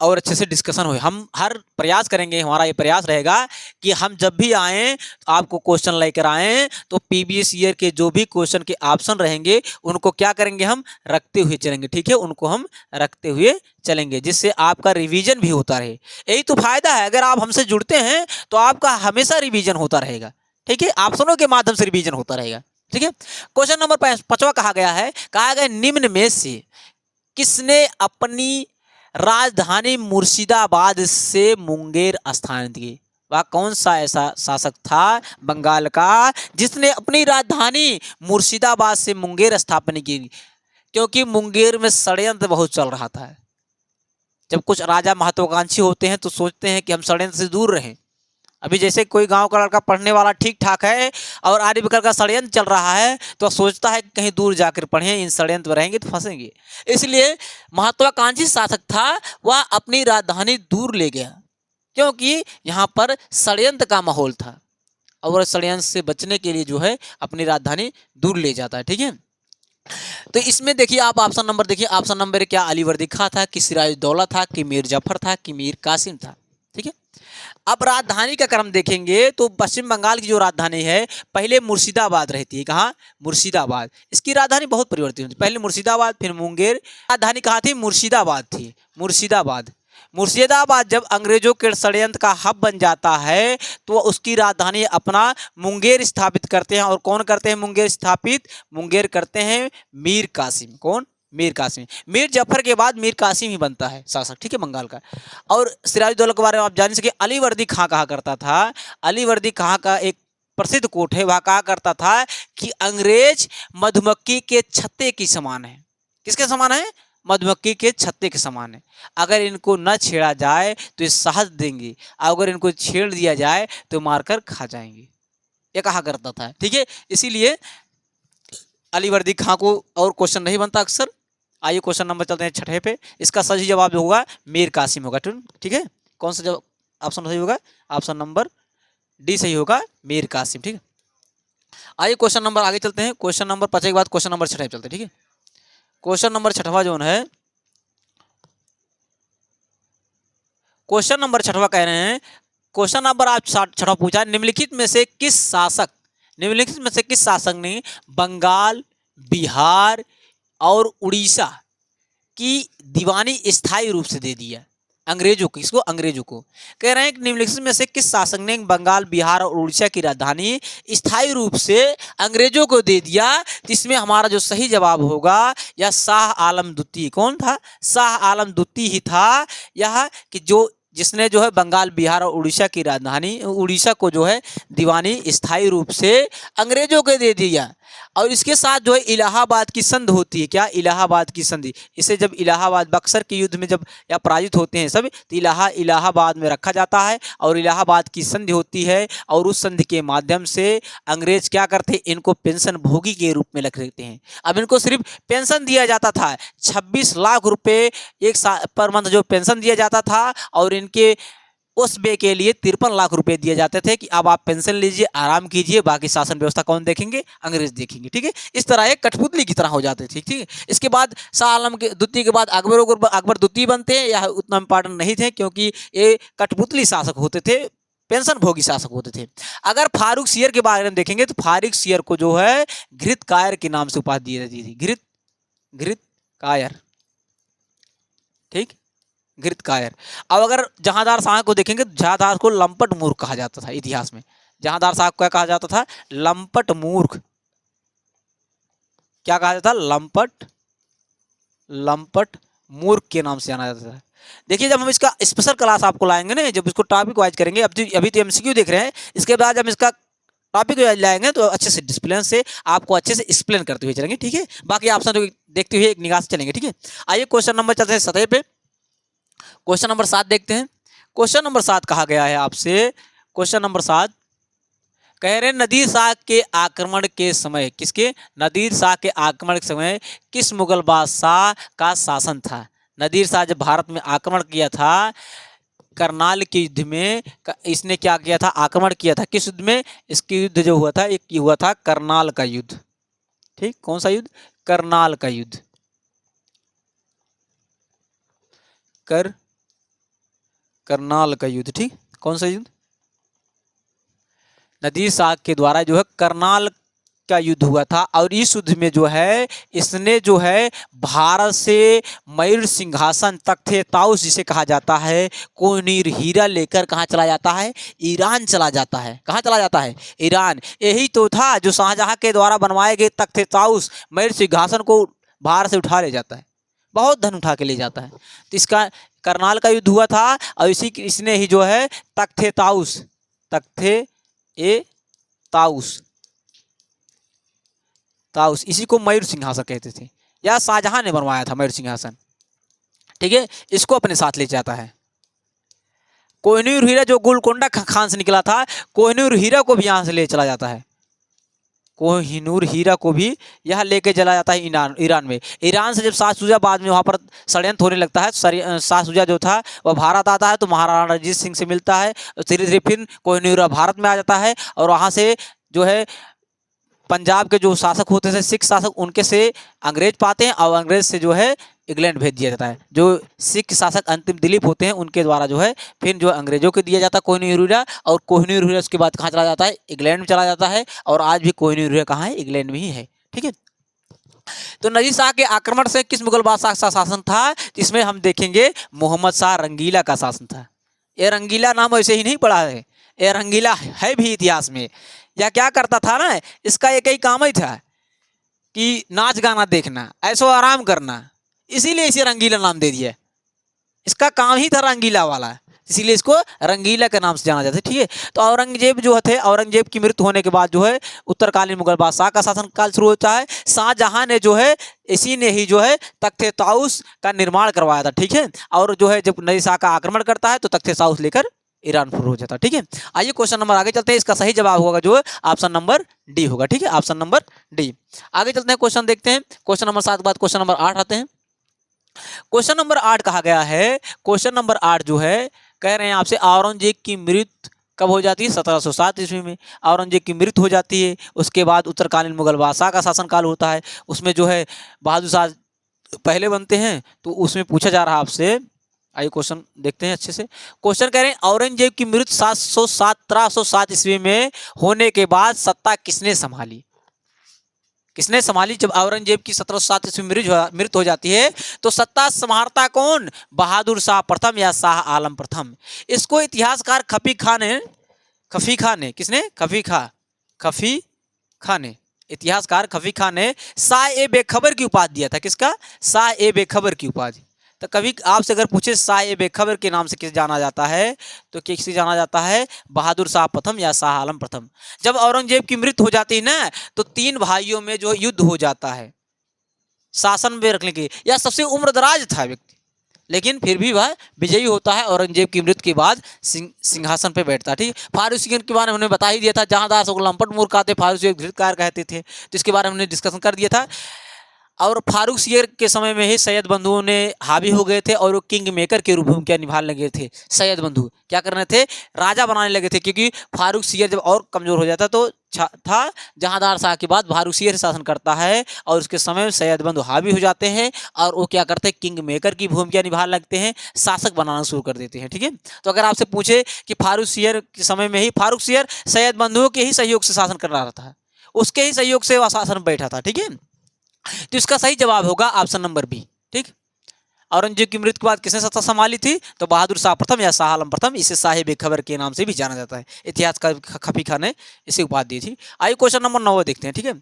और अच्छे से डिस्कशन हो। हम हर प्रयास करेंगे, हमारा ये प्रयास रहेगा कि हम जब भी आएँ आपको क्वेश्चन लेकर आएँ, तो प्रीवियस ईयर के जो भी क्वेश्चन के ऑप्शन रहेंगे उनको क्या करेंगे? हम रखते हुए चलेंगे। ठीक है, उनको हम रखते हुए चलेंगे, जिससे आपका रिवीजन भी होता रहे। यही तो फायदा है, अगर आप हमसे जुड़ते हैं तो आपका हमेशा रिवीजन होता रहेगा। ठीक है, ऑप्शनों के माध्यम से रिवीजन होता रहेगा। ठीक है, क्वेश्चन नंबर 5वां कहा गया निम्न में से किसने अपनी राजधानी मुर्शिदाबाद से मुंगेर स्थानांतरित की? वह कौन सा ऐसा शासक था बंगाल का जिसने अपनी राजधानी मुर्शिदाबाद से मुंगेर स्थापना की? क्योंकि मुंगेर में षड्यंत्र बहुत चल रहा था। जब कुछ राजा महत्वाकांक्षी होते हैं तो सोचते हैं कि हम षड्यंत्र से दूर रहें। अभी जैसे कोई गांव का लड़का पढ़ने वाला ठीक ठाक है और आर्य विकार का षड्यंत्र चल रहा है, तो सोचता है कि कहीं दूर जाकर पढ़ें, इन षड्यंत्र में रहेंगे तो फंसेंगे। इसलिए महत्वाकांक्षी शासक था, वह अपनी राजधानी दूर ले गया, क्योंकि यहाँ पर षड्यंत्र का माहौल था, और षड्यंत्र से बचने के लिए जो है अपनी राजधानी दूर ले जाता है। ठीक है, तो इसमें देखिए आप ऑप्शन नंबर देखिए, ऑप्शन नंबर क्या अली वर्दी खां था, कि सिराजुद्दौला था, कि मीर जफर था, कि मीर कासिम था। ठीक है, अब राजधानी का क्रम देखेंगे तो पश्चिम बंगाल की जो राजधानी है पहले मुर्शिदाबाद रहती है। कहाँ? मुर्शिदाबाद। इसकी राजधानी बहुत परिवर्तित होती है, पहले मुर्शिदाबाद फिर मुंगेर। राजधानी कहाँ थी? मुर्शिदाबाद थी, मुर्शिदाबाद। मुर्शिदाबाद जब अंग्रेजों के षड्यंत्र का हब बन जाता है तो उसकी राजधानी अपना मुंगेर स्थापित करते हैं। और कौन करते हैं मुंगेर स्थापित? मुंगेर करते हैं मीर कासिम। कौन? मीर कासिम। मीर जफर के बाद मीर कासिम ही बनता है शासक, ठीक है, बंगाल का। और सिराजुद्दौला के बारे में आप जान सके, अलीवर्दी खां कहा करता था, अलीवर्दी खां का एक प्रसिद्ध कोट है, वह कहा करता था कि अंग्रेज मधुमक्खी के छत्ते के समान है। किसके समान है? मधुमक्खी के छत्ते के समान है। अगर इनको न छेड़ा जाए तो ये शहद देंगे, अगर इनको छेड़ दिया जाए तो मारकर खा जाएंगे, ये कहा करता था, ठीक है। इसीलिए अलीवर्दी खां को और क्वेश्चन नहीं बनता अक्सर। आइए क्वेश्चन नंबर चलते हैं छठे पे। इसका सही जवाब होगा मीर कासिम होगा, ठीक है। कौन सा जवाब ऑप्शन सही होगा? ऑप्शन नंबर डी सही होगा, मीर कासिम, ठीक है। आइए क्वेश्चन नंबर आगे चलते हैं। क्वेश्चन नंबर 5 के बाद क्वेश्चन नंबर 6 चलते हैं, ठीक है। क्वेश्चन नंबर 6वां जो है, क्वेश्चन नंबर 6वां कह रहे हैं, क्वेश्चन नंबर आप 6वां पूछा, निम्नलिखित में से किस शासक ने बंगाल, बिहार और उड़ीसा की दीवानी स्थायी रूप से दे दिया अंग्रेजों को? इसको अंग्रेजों को कह रहे हैं कि निम्नलिखित में से किस शासक ने बंगाल, बिहार और उड़ीसा की राजधानी स्थायी रूप से अंग्रेजों को दे दिया? इसमें हमारा जो सही जवाब होगा यह शाह आलम द्वितीय। कौन था? शाह आलम द्वितीय ही था यह, कि जिसने जो है बंगाल, बिहार और उड़ीसा की राजधानी, उड़ीसा को जो है दीवानी स्थायी रूप से अंग्रेजों को दे दिया। और इसके साथ जो है इलाहाबाद की संधि होती है। क्या? इलाहाबाद की संधि। इसे जब इलाहाबाद, बक्सर के युद्ध में जब या पराजित होते हैं सब, तो इलाहाबाद में रखा जाता है और इलाहाबाद की संधि होती है। और उस संधि के माध्यम से अंग्रेज क्या करते हैं? इनको पेंशन भोगी के रूप में रख देते हैं। अब इनको सिर्फ पेंशन दिया जाता था, 26 लाख रुपए एक साल पर मंथ जो पेंशन दिया जाता था, और इनके उस बे के लिए 53 लाख रुपए दिए जाते थे कि अब आप पेंशन लीजिए, आराम कीजिए, बाकी शासन व्यवस्था कौन देखेंगे? अंग्रेज देखेंगे, ठीक है। इस तरह एक कठपुतली की तरह हो जाते थे, ठीक है। इसके बाद शाह आलम के द्वितीय के बाद अकबर द्वितीय बनते हैं। यह उतना इंपॉर्टेंट नहीं थे क्योंकि ये कठपुतली शासक होते थे, पेंशन भोगी शासक होते थे। अगर फारूक सियर के बारे में देखेंगे तो फारूक सियर को जो है घृत कायर के नाम से उपाधि दी जाती थी, घृत कायर, ठीक, घृत कायर। अब अगर जहांदार शाह को देखेंगे तो जहांदार को लंपट मूर्ख कहा जाता था इतिहास में। जहांदार शाह को क्या कहा जाता था? लंपट मूर्ख। क्या कहा जाता था? लंपट मूर्ख के नाम से जाना जाता था। देखिए जब हम इसका स्पेशल क्लास आपको लाएंगे ना, जब इसको टॉपिक वाइज करेंगे, अभी तो एमसीक्यू देख रहे हैं, इसके बाद जब इसका टॉपिक लाएंगे तो अच्छे से डिसिप्लिन से आपको अच्छे से एक्सप्लेन करते हुए चलेंगे, ठीक है। बाकी ऑप्शन देखते हुए एक निगाह से चलेंगे, ठीक है। आइए क्वेश्चन नंबर चलते हैं 7 पे। क्वेश्चन नंबर 7 देखते हैं। क्वेश्चन नंबर 7 कहा गया है आपसे, क्वेश्चन नंबर 7 कह रहे हैं, नादिर शाह के आक्रमण के समय, किसके? नादिर शाह के आक्रमण के समय किस मुगल बादशाह का शासन था? नादिर शाह जब भारत में आक्रमण किया था करनाल के युद्ध में, इसने क्या किया था? आक्रमण किया था। किस युद्ध में? इसकी युद्ध जो हुआ था, एक हुआ था करनाल का युद्ध, ठीक। कौन सा युद्ध? करनाल का युद्ध, करनाल का युद्ध, ठीक। कौन सा युद्ध? नादिर शाह के द्वारा जो है करनाल का युद्ध हुआ था। और इस युद्ध में जो है इसने जो है भारत से मयूर सिंहासन, तख्ते ताउस जिसे कहा जाता है, कोहिनूर हीरा लेकर कहाँ चला जाता है? ईरान चला जाता है। कहाँ चला जाता है? ईरान। यही तो था जो शाहजहां के द्वारा बनवाए गए तख्ते ताउस, मयूर सिंहासन को भारत से उठा ले जाता है, बहुत धन उठा के ले जाता है। तो इसका करनाल का युद्ध हुआ था और इसने ही जो है तख्ते ताउस, इसी को मयूर सिंहासन कहते थे, या शाहजहां ने बनवाया था मयूर सिंहासन, ठीक है। इसको अपने साथ ले जाता है। कोहिनूर हीरा जो गोलकोंडा खान से निकला था, कोहिनूर हीरा को भी यहाँ से ले चला जाता है। कोहिनूर हीरा को भी यहाँ लेके चला जाता है ईरान में। ईरान से जब शाह शुजा बाद में वहाँ पर षड्यंत्र होने लगता है, शाह शुजा जो था वह भारत आता है तो महाराणा रंजीत सिंह से मिलता है। धीरे धीरे फिर कोहिनूर भारत में आ जाता है और वहाँ से जो है पंजाब के जो शासक होते थे, सिख शासक, उनके से अंग्रेज पाते हैं और अंग्रेज से जो है इंग्लैंड भेज दिया जाता है। जो सिख शासक अंतिम दिलीप होते हैं उनके द्वारा जो है फिर जो अंग्रेजों को दिया जाता है कोहिनूर हीरा, और कोहिनूर हीरा उसके बाद कहाँ चला जाता है? इंग्लैंड में चला जाता है। और आज भी कोहिनूर हीरा कहाँ है? इंग्लैंड में ही है, ठीक है। तो नादिर शाह के आक्रमण से किस मुगल बादशाह का शासन था? इसमें हम देखेंगे मोहम्मद शाह रंगीला का शासन था। ये रंगीला नाम ऐसे ही नहीं पड़ा है, ये रंगीला है भी इतिहास में। यह क्या करता था ना, इसका एक ही काम ही था कि नाच गाना देखना, ऐशो आराम करना, इसीलिए इसे रंगीला नाम दे दिया। इसका काम ही था रंगीला वाला, इसीलिए इसको रंगीला के नाम से जाना जाता है। ठीक है, तो औरंगजेब जो थे, औरंगजेब की मृत्यु होने के बाद जो है उत्तरकालीन मुगल बादशाह का शासनकाल शुरू होता है। शाहजहां ने जो है, इसी ने ही जो है तख्ते ताउस का निर्माण करवाया था। ठीक है, और जो है जब नई शाह का आक्रमण करता है तो तख्ते ताउस लेकर ईरान शुरू हो जाता है। ठीक है, आइए क्वेश्चन नंबर आगे चलते हैं। इसका सही जवाब होगा जो है ऑप्शन नंबर डी होगा। ठीक है, ऑप्शन नंबर डी। आगे चलते हैं, क्वेश्चन देखते हैं। क्वेश्चन नंबर 7 के बाद क्वेश्चन नंबर 8 आते हैं। क्वेश्चन नंबर 8 कहा गया है, क्वेश्चन नंबर 8 जो है कह रहे हैं आपसे, औरंगजेब की मृत्यु कब हो जाती है? 1707 ईस्वी में औरंगजेब की मृत्यु हो जाती है। उसके बाद उत्तरकालीन मुगल बादशाह का शासनकाल होता है। उसमें जो है बहादुर शाह पहले बनते हैं। तो उसमें पूछा जा रहा है आपसे, आइए क्वेश्चन देखते हैं अच्छे से। क्वेश्चन कह रहे हैं औरंगजेब की मृत्यु 1707 ईस्वी में होने के बाद सत्ता किसने संभाली? किसने संभाली? जब औरंगजेब की 1707 ईस्वी में मृत्यु हो जाती है तो सत्ता संभालता कौन? बहादुर शाह प्रथम या शाह आलम प्रथम। इसको इतिहासकार खफी खां ने इतिहासकार खफी खां ने शाह ए बेखबर की उपाधि दिया था। किसका? शाह ए बेखबर की उपाधि। तो कभी आपसे अगर पूछे शाह ए बेखबर के नाम से किसे जाना जाता है, तो किसे जाना जाता है? बहादुर शाह प्रथम या शाह आलम प्रथम। जब औरंगजेब की मृत्यु हो जाती है ना, तो 3 भाइयों में जो युद्ध हो जाता है शासन में रखने के, या सबसे उम्रदराज था व्यक्ति, लेकिन फिर भी वह विजयी होता है। औरंगजेब की मृत्यु के बाद सिंहासन पर बैठता है। ठीक है, फारूकी के बारे में हमने बता ही दिया था। जहांदार को लंपट मूर्ख कहते, फारूकी धृतकार कहते थे, तो इसके बारे में हमने डिस्कशन कर दिया था। और फारूक सियर के समय में ही सैयद बंधुओं ने हावी हो गए थे और वो किंग मेकर के रूप भूमिका निभाने लगे थे। सैयद बंधु क्या करने थे? राजा बनाने लगे थे, क्योंकि फारूक सियर जब और कमजोर हो जाता तो था जहांदार शाह के बाद फारूक सियर शासन करता है, और उसके समय में सैयद बंधु हावी हो जाते हैं और वो क्या करते हैं? किंग मेकर की भूमिका निभाने लगते हैं, शासक बनाना शुरू कर देते हैं। ठीक है, तो अगर आपसे पूछे कि फारूक सियर के समय में ही फारूक सियर सैयद बंधुओं के ही सहयोग से शासन कर रहा था, उसके ही सहयोग से वह शासन बैठा था। ठीक है, तो इसका सही जवाब होगा ऑप्शन नंबर बी। ठीक, औरंगजेब की मृत्यु के बाद किसने सत्ता संभाली थी? तो बहादुर शाह प्रथम या शाह आलम प्रथम। इसे साहिब बेखबर के नाम से भी जाना जाता है। इतिहासकार खफी खां ने इसे उपाधि दी थी। आइए क्वेश्चन नंबर 9 देखते हैं। ठीक है,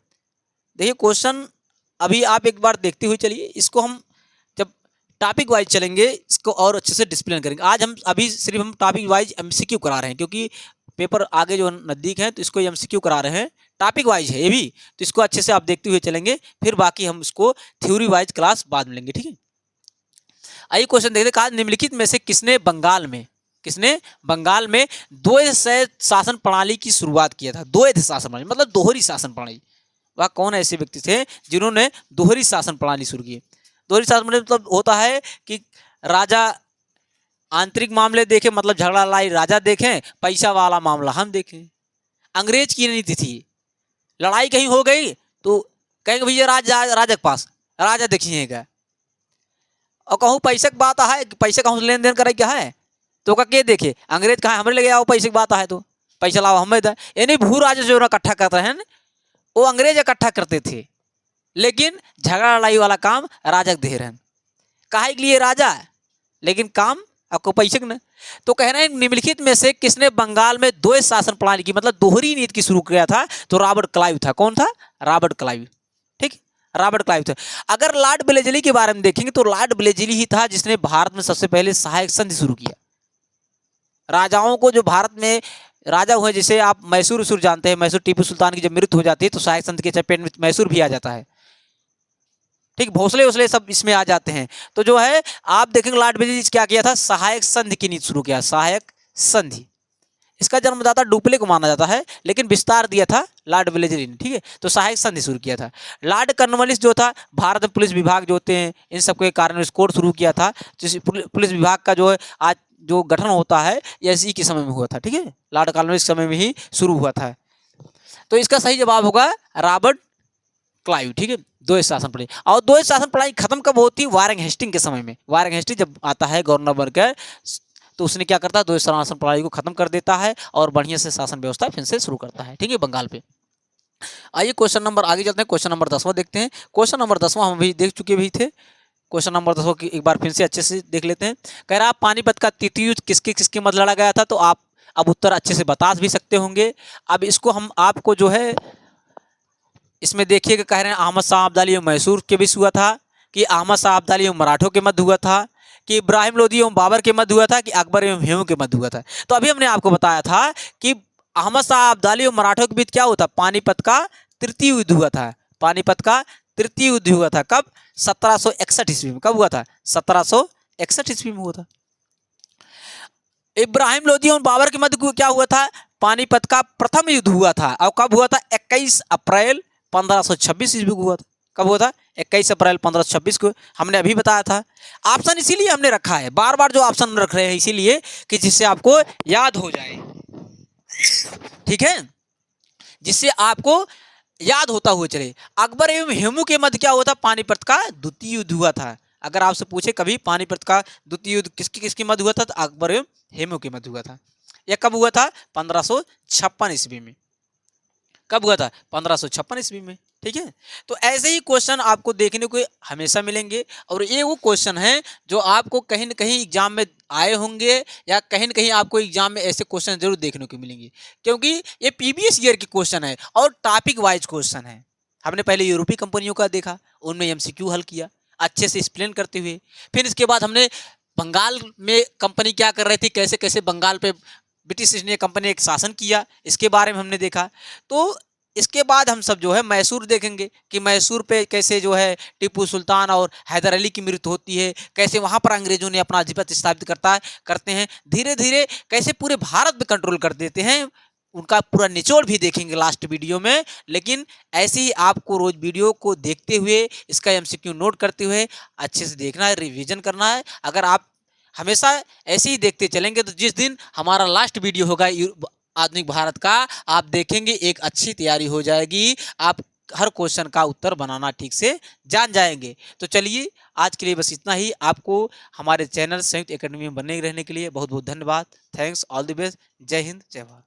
देखिए क्वेश्चन अभी आप एक बार देखते हुए चलिए। इसको हम जब टॉपिक वाइज चलेंगे, इसको और अच्छे से डिस्प्लेन करेंगे। आज हम अभी सिर्फ हम टॉपिक वाइज एमसीक्यू करा रहे हैं, क्योंकि पेपर आगे जो नज़दीक है तो इसको एमसीक्यू करा रहे हैं। टॉपिक वाइज है ये भी, तो इसको अच्छे से आप देखते हुए चलेंगे, फिर बाकी हम इसको थ्योरी वाइज क्लास बाद में लेंगे। ठीक है, आइए क्वेश्चन देखते हैं। कहा निम्नलिखित में से किसने बंगाल में द्वैध शासन प्रणाली की शुरुआत किया था? द्वैध शासन प्रणाली मतलब दोहरी शासन प्रणाली। वह कौन ऐसे व्यक्ति थे जिन्होंने दोहरी शासन प्रणाली शुरू की? दोहरी शासन प्रणाली मतलब होता है कि राजा आंतरिक मामले देखें, मतलब झगड़ा लड़ाई राजा देखें, पैसा वाला मामला हम देखें। अंग्रेज की नीति थी, लड़ाई कहीं हो गई तो कहेंगे भैया राजा के पास राजा देखिएगा, और कहूँ पैसे की बात है, पैसे कहूँ लेन देन करे क्या है तो का के देखे अंग्रेज कहा हमारे लगे आओ, पैसे की बात है तो पैसा लाओ हमें दे। यानी भू राजा जो इकट्ठा करते हैं वो अंग्रेज इकट्ठा करते थे, लेकिन झगड़ा लड़ाई वाला काम राजा दे रहे हैं। काहे के लिए राजा है, लेकिन काम आपको पैसे न। तो कह रहे हैं निम्नलिखित में से किसने बंगाल में द्वैध शासन प्रणाली की मतलब दोहरी नीति की शुरू किया था? तो रॉबर्ट क्लाइव था। कौन था? Robert Clive. ठीक, रॉबर्ट क्लाइव थे। अगर लॉर्ड वेलेस्ली के बारे में देखेंगे तो लॉर्ड वेलेस्ली ही था जिसने भारत में सबसे पहले सहायक संधि शुरू किया। राजाओं को जो भारत में राजा हुए, जैसे आप मैसूर जानते हैं, मैसूर टीपू सुल्तान की जब मृत्यु हो जाती है तो सहायक संधि के चपेट में मैसूर भी आ जाता है। ठीक, भोसले उसले सब इसमें आ जाते हैं। तो जो है आप देखेंगे लॉर्ड वेलेस्ली क्या किया था? सहायक संधि की नीति शुरू किया। सहायक संधि, इसका जन्मदाता डुप्ले को माना जाता है, लेकिन विस्तार दिया था लॉर्ड वेलेस्ली ने। ठीक है, तो सहायक संधि शुरू किया था। लॉर्ड कॉर्नवालिस जो था, भारत में पुलिस विभाग जो होते हैं इन सबके कारण इस कोड शुरू किया था। जिस पुलिस विभाग का जो है आज जो गठन होता है ये इसी के समय में हुआ था। ठीक है, लॉर्ड कॉर्नवालिस के समय में ही शुरू हुआ था। तो इसका सही जवाब होगा रॉबर्ट क्लाइव। ठीक है, द्वैध शासन प्रणाली। और द्वैध शासन प्रणाली खत्म कब होती है? वारेन हेस्टिंग के समय में। वारेन हेस्टिंग जब आता है गवर्नर बनकर तो उसने क्या करता है? द्वैध शासन प्रणाली को खत्म कर देता है और बढ़िया से शासन व्यवस्था फिर से शुरू करता है। ठीक है, बंगाल पे। आइए क्वेश्चन नंबर आगे चलते हैं। क्वेश्चन नंबर 10वां देखते हैं। क्वेश्चन नंबर 10वां हम भी देख चुके भी थे। क्वेश्चन नंबर 10 की एक बार फिर से अच्छे से देख लेते हैं। कह रहा पानीपत का तृतीय युद्ध किसके किसके मध्य लड़ा गया था? तो आप अब उत्तर अच्छे से बता भी सकते होंगे। अब इसको हम आपको जो है इसमें देखिएगा कह रहे हैं अहमद शाह अब्दाली एवं मैसूर के बीच हुआ था, कि अहमद शाह अब्दाली एवं मराठों के मध्य हुआ था, कि इब्राहिम लोदी एवं बाबर के मध्य हुआ था, कि अकबर एवं हुमायूं के मध्य हुआ था। तो अभी हमने आपको बताया था कि अहमद शाह अब्दाली एवं मराठों के बीच क्या हुआ था, पानीपत का तृतीय युद्ध हुआ था। पानीपत का तृतीय युद्ध हुआ था कब, 1761 ईस्वी में। कब हुआ था, 1761 ईस्वी में हुआ था। इब्राहिम लोदी और बाबर के मध्य क्या हुआ था, पानीपत का प्रथम युद्ध हुआ था। और कब हुआ था, 21 अप्रैल 1526 ईस्वी को हुआ था। कब हुआ था, 21 अप्रैल 1526 को। हमने अभी बताया था। ऑप्शन इसीलिए हमने रखा है, बार बार जो ऑप्शन रख रहे हैं इसीलिए कि जिससे आपको याद हो जाए, ठीक है, जिससे आपको याद होता हुआ चले। अकबर एवं हुमायूं के मध्य क्या हुआ था, पानीपत का द्वितीय युद्ध हुआ था। अगर आपसे पूछे कभी पानीपत का द्वितीय युद्ध किसकी किसके मध्य हुआ था, तो अकबर एवं हुमायूं के मध्य हुआ था। यह कब हुआ था, 1556 ईस्वी में। कब हुआ था, 1556 ईस्वी में। ठीक है, तो ऐसे ही क्वेश्चन आपको देखने को हमेशा मिलेंगे। और ये वो क्वेश्चन है जो आपको कहीं न कहीं एग्जाम में आए होंगे, या कहीं न कहीं आपको एग्जाम में ऐसे क्वेश्चन जरूर देखने को मिलेंगे, क्योंकि ये प्रीवियस ईयर के क्वेश्चन है और टॉपिक वाइज क्वेश्चन है। हमने पहले यूरोपीय कंपनियों का देखा, उनमें एमसीक्यू हल किया अच्छे से एक्सप्लेन करते हुए। फिर इसके बाद हमने बंगाल में कंपनी क्या कर रही थी, कैसे कैसे बंगाल पे ब्रिटिश इंडिया कंपनी एक शासन किया, इसके बारे में हमने देखा। तो इसके बाद हम सब जो है मैसूर देखेंगे कि मैसूर पे कैसे जो है टीपू सुल्तान और हैदर अली की मृत्यु होती है, कैसे वहाँ पर अंग्रेजों ने अपना आधिपत्य स्थापित करते हैं, धीरे धीरे कैसे पूरे भारत पे कंट्रोल कर देते हैं। उनका पूरा निचोड़ भी देखेंगे लास्ट वीडियो में। लेकिन ऐसे ही आपको रोज वीडियो को देखते हुए, इसका एमसीक्यू नोट करते हुए अच्छे से देखना है, रिवीजन करना है। अगर आप हमेशा ऐसे ही देखते चलेंगे तो जिस दिन हमारा लास्ट वीडियो होगा आधुनिक भारत का, आप देखेंगे एक अच्छी तैयारी हो जाएगी, आप हर क्वेश्चन का उत्तर बनाना ठीक से जान जाएंगे। तो चलिए आज के लिए बस इतना ही। आपको हमारे चैनल संयुक्त एकेडमी में बने रहने के लिए बहुत बहुत धन्यवाद। Thanks, all the best. जय हिंद, जय भारत।